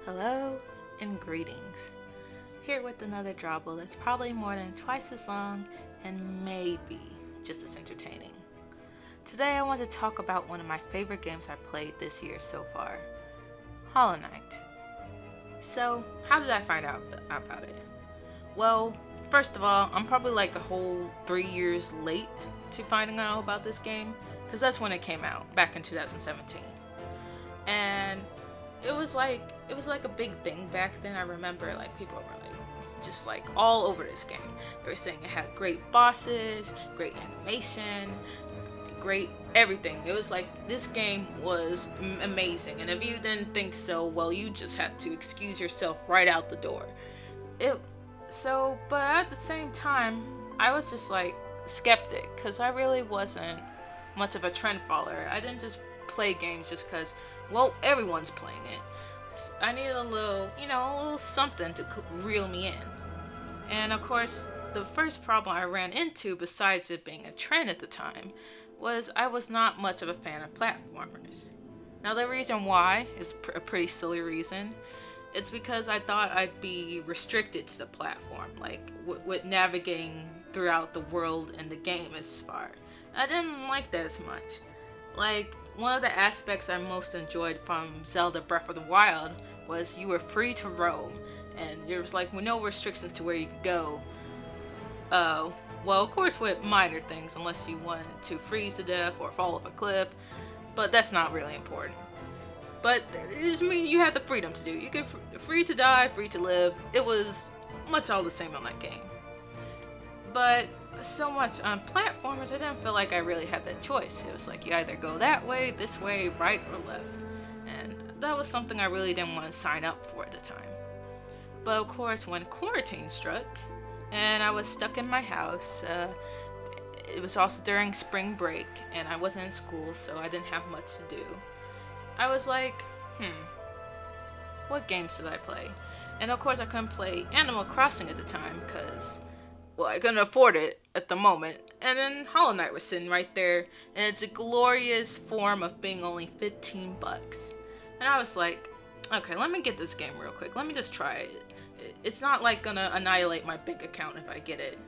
Hello and greetings. Here with another Drawble that's probably more than twice as long and maybe just as entertaining. Today I want to talk about one of my favorite games I played this year so far, Hallownest. So, how did I find out about it? Well, first of all, I'm probably like a whole 3 years late to finding out about this game, because that's when it came out, back in 2017. And it was like a big thing back then. I remember like people were like just like all over this game. They were saying it had great bosses, great animation, great everything. It was like this game was amazing, and if you didn't think so, well, you just had to excuse yourself right out the door. But at the same time, I was just like skeptic because I really wasn't much of a trend follower. I didn't just play games just because, well, everyone's playing it. I needed a little something to reel me in. And of course, the first problem I ran into, besides it being a trend at the time, was I was not much of a fan of platformers. Now, the reason why is a pretty silly reason. It's because I thought I'd be restricted to the platform, like with navigating throughout the world and the game as far. I didn't like that as much. Like, one of the aspects I most enjoyed from Zelda Breath of the Wild was you were free to roam, and there was like no restrictions to where you could go. Well, of course with minor things, unless you wanted to freeze to death or fall off a cliff, but that's not really important. But it just means you had the freedom to do. You could free to die, free to live. It was much all the same on that game. But so much on platformers, I didn't feel like I really had that choice. It was like you either go that way, this way, right or left. And that was something I really didn't want to sign up for at the time. But of course, when quarantine struck and I was stuck in my house, it was also during spring break and I wasn't in school, so I didn't have much to do. I was like, what games should I play? And of course I couldn't play Animal Crossing at the time because, well, I couldn't afford it at the moment. And then Hallownest was sitting right there, and it's a glorious form of being only 15 bucks. And I was like, okay, let me get this game real quick. Let me just try it. It's not like gonna annihilate my bank account if I get it.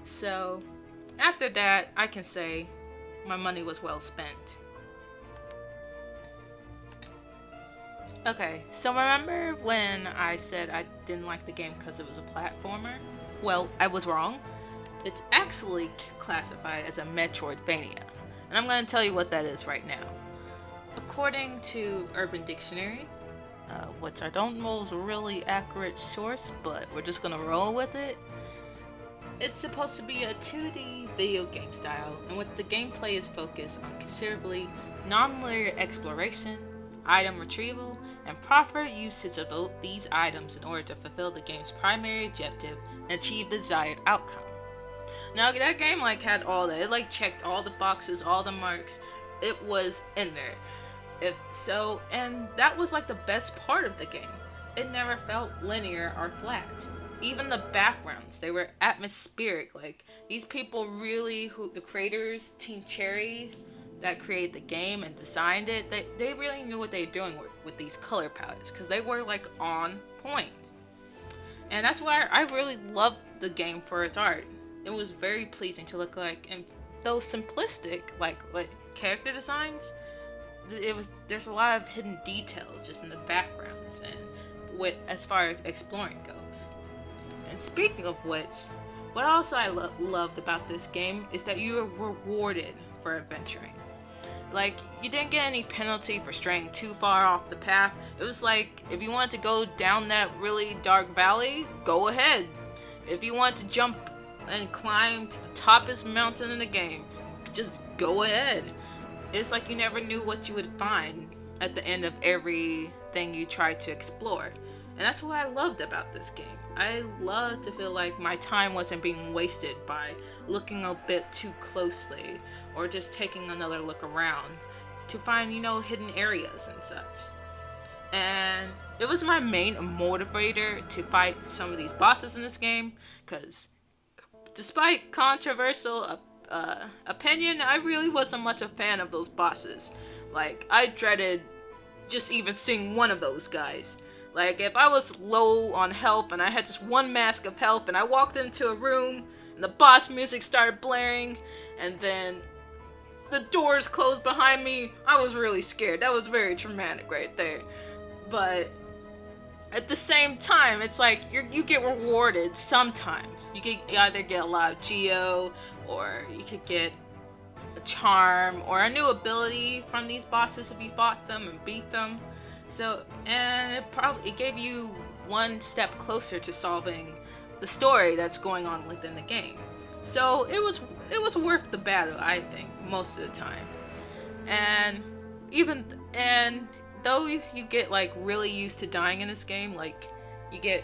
So after that, I can say my money was well spent. Okay, so remember when I said I didn't like the game because it was a platformer? Well, I was wrong. It's actually classified as a Metroidvania, and I'm going to tell you what that is right now. According to Urban Dictionary, which I don't know is a really accurate source, but we're just going to roll with it, it's supposed to be a 2D video game style in which the gameplay is focused on considerably non-linear exploration, item retrieval, and proper usage of these items in order to fulfill the game's primary objective and achieve the desired outcome. Now, that game had all that. It checked all the boxes, all the marks. It was in there. And that was the best part of the game. It never felt linear or flat. Even the backgrounds, they were atmospheric. These people really, the creators, Team Cherry, that created the game and designed it, they really knew what they were doing with these color palettes, because they were on point. And that's why I really loved the game for its art. It was very pleasing to look like, and those simplistic character designs, there's a lot of hidden details just in the backgrounds and as far as exploring goes. And speaking of which, what also I loved about this game is that you were rewarded for adventuring. You didn't get any penalty for straying too far off the path. It was if you wanted to go down that really dark valley, go ahead. If you wanted to jump and climb to the toppest mountain in the game, just go ahead. It's you never knew what you would find at the end of everything you tried to explore. And that's what I loved about this game. I loved to feel like my time wasn't being wasted by looking a bit too closely or just taking another look around to find, hidden areas and such. And it was my main motivator to fight some of these bosses in this game, because despite controversial opinion, I really wasn't much a fan of those bosses. I dreaded just even seeing one of those guys. Like, if I was low on health and I had just one mask of health and I walked into a room and the boss music started blaring and then the doors closed behind me, I was really scared. That was very traumatic right there. But at the same time, it's like you get rewarded sometimes. You either get a lot of Geo, or you could get a charm or a new ability from these bosses if you fought them and beat them. So, and it gave you one step closer to solving the story that's going on within the game. So it was worth the battle, I think, most of the time. And though you get like really used to dying in this game, like you get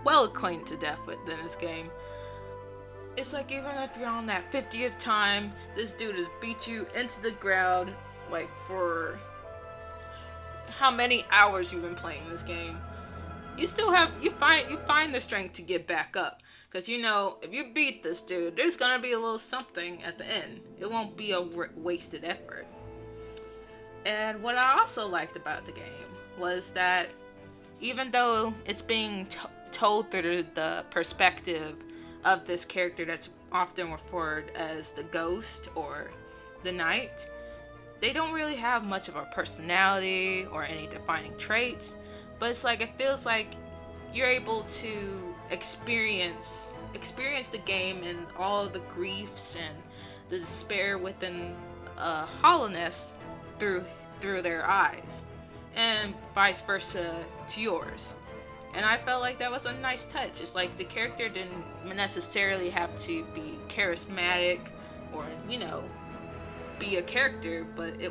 well acquainted to death within this game, it's like even if you're on that 50th time, this dude has beat you into the ground, like for how many hours you've been playing this game, you find the strength to get back up. Because you know, if you beat this dude, there's gonna be a little something at the end. It won't be a wasted effort. And what I also liked about the game was that even though it's being told through the perspective of this character that's often referred as the ghost or the knight, they don't really have much of a personality or any defining traits, but it's like it feels like you're able to experience the game and all of the griefs and the despair within Hallownest through their eyes, and vice versa to yours. And I felt like that was a nice touch. It's like the character didn't necessarily have to be charismatic or, you know, be a character, but you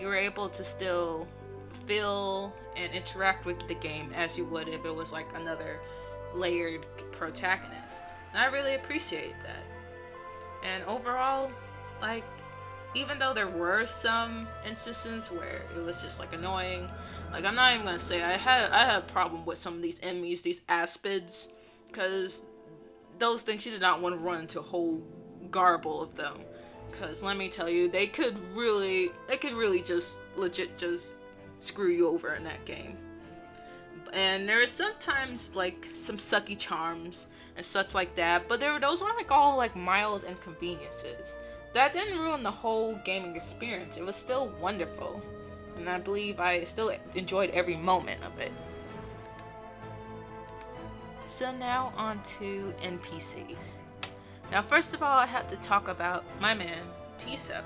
were able to still feel and interact with the game as you would if it was like another layered protagonist. And I really appreciate that. And overall, like, even though there were some instances where it was just like annoying, like I'm not even gonna say I had a problem with some of these enemies, these aspids, because those things you did not want to run into a whole garble of them. Because let me tell you, they could really just legit just screw you over in that game. And there is sometimes like some sucky charms and such like that, but those were like all like mild inconveniences. That didn't ruin the whole gaming experience. It was still wonderful, and I believe I still enjoyed every moment of it. So now on to NPCs. Now first of all, I have to talk about my man, Tiso.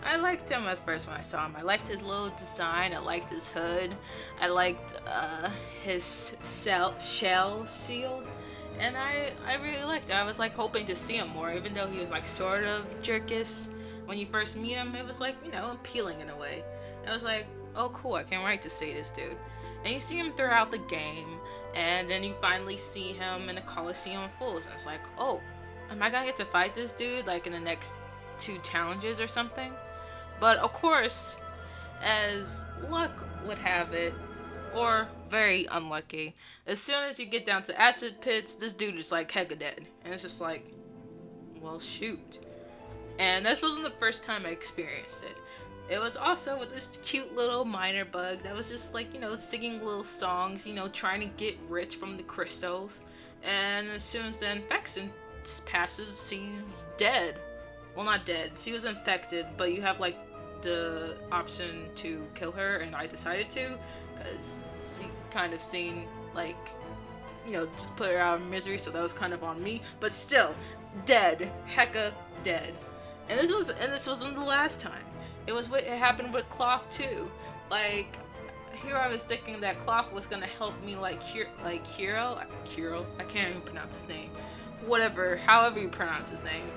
I liked him at first when I saw him. I liked his little design, I liked his hood, I liked his shell shield, and I really liked it. I was like hoping to see him more, even though he was like sort of jerkish when you first meet him. It was like, you know, appealing in a way. And I was like, oh cool, I can't wait to see this dude. And you see him throughout the game, and then you finally see him in the Coliseum of Fools, and it's like, oh, am I gonna get to fight this dude like in the next 2 challenges or something? But of course, as luck would have it, or very unlucky, as soon as you get down to acid pits, this dude is like hecka dead. And it's just like, well shoot. And this wasn't the first time I experienced it. It was also with this cute little miner bug that was just like, you know, singing little songs, you know, trying to get rich from the crystals. And as soon as the infection passes, she's dead. Well, not dead. She was infected, but you have like the option to kill her, and I decided to, because she kind of seemed like, you know, just put her out of misery, so that was kind of on me. But still, dead, hecka dead. And this wasn't the last time. It happened with Cloth too. Like, here I was thinking that Cloth was gonna help me like Hero, I can't even pronounce his name. Whatever, however you pronounce his name.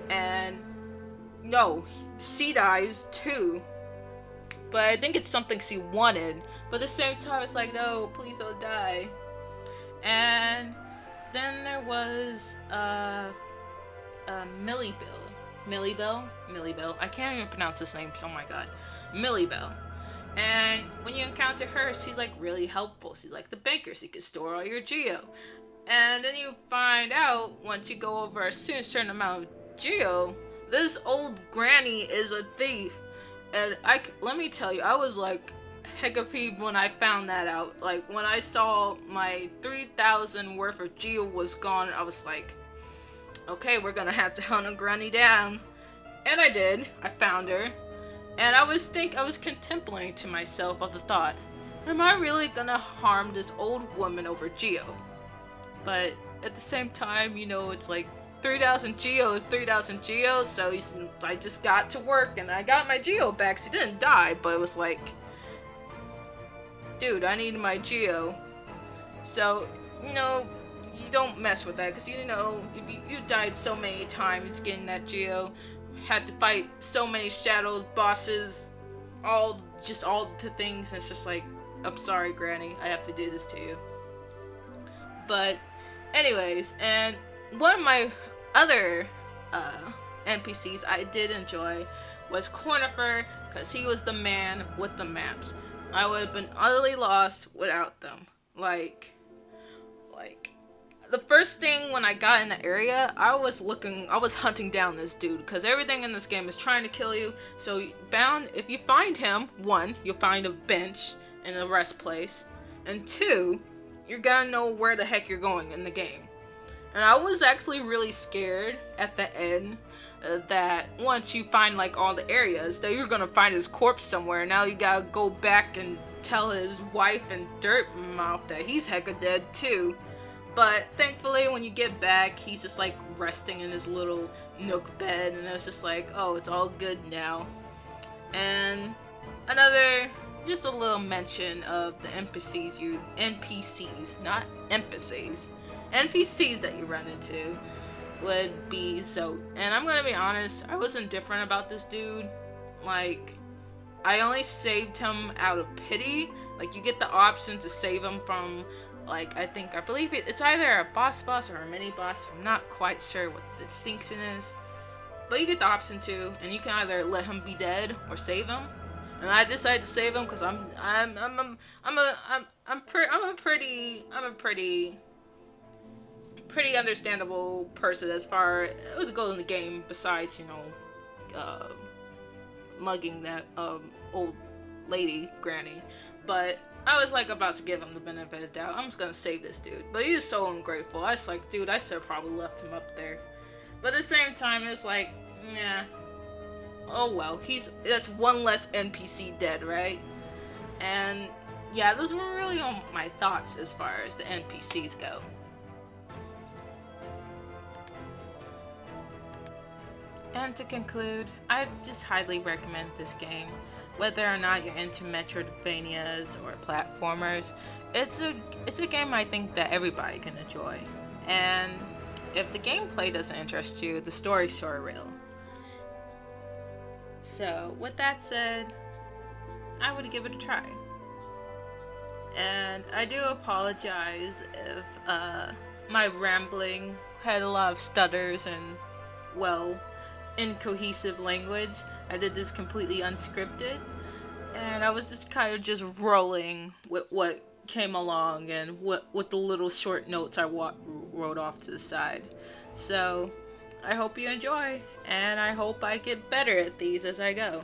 And no, she dies too. But I think it's something she wanted. But at the same time, it's like, no, please don't die. And then there was Millibell. I can't even pronounce this name. Oh my god, Millibell. And when you encounter her, she's like really helpful. She's like the banker. She can store all your geo. And then you find out once you go over a certain amount of geo, this old granny is a thief. And let me tell you, I was like hiccup when I found that out. Like, when I saw my 3,000 worth of geo was gone, I was like, okay, we're gonna have to hunt a granny down. And I did. I found her. And I was contemplating to myself of the thought, am I really gonna harm this old woman over geo? But at the same time, you know, it's like 3,000 geo is 3,000 geo, so I just got to work and I got my geo back. She didn't die, but it was like, dude, I need my geo. So, you know, you don't mess with that, because you know, if you died so many times getting that geo, had to fight so many shadows, bosses, all the things, and it's just like, I'm sorry, Granny, I have to do this to you. But anyways, and one of my other NPCs I did enjoy was Cornifer, because he was the man with the maps. I would have been utterly lost without them. Like the first thing when I got in the area, I was hunting down this dude, because everything in this game is trying to kill you. So if you find him, one, you'll find a bench and a rest place, and two, you're gonna know where the heck you're going in the game. And I was actually really scared at the end that once you find like all the areas, that you're gonna find his corpse somewhere. Now you gotta go back and tell his wife and Dirtmouth that he's hecka dead too. But thankfully, when you get back, he's just like resting in his little nook bed, and it's just like, oh, it's all good now. And just a little mention of the NPCs, not NPCs that you run into would be Zote. And I'm gonna be honest, I was indifferent about this dude. Like, I only saved him out of pity. Like, you get the option to save him from, like, I believe it's either a boss or a mini boss. I'm not quite sure what the distinction is, but you get the option to, and you can either let him be dead or save him. And I decided to save him because I'm a pretty understandable person as far as it goes in the game. Besides, you know, mugging that old lady granny, but I was like about to give him the benefit of the doubt. I'm just gonna save this dude, but he's so ungrateful. I was like, dude, I should have probably left him up there. But at the same time, it's like, yeah, oh well, that's one less NPC dead, right? And yeah, those were really all my thoughts as far as the NPCs go. And to conclude, I just highly recommend this game. Whether or not you're into Metroidvanias or platformers, it's a game I think that everybody can enjoy. And if the gameplay doesn't interest you, the story's sure will. So with that said, I would give it a try. And I do apologize if my rambling had a lot of stutters and, well, incohesive language. I did this completely unscripted, and I was just kind of just rolling with what came along and with the little short notes I wrote off to the side. So I hope you enjoy, and I hope I get better at these as I go.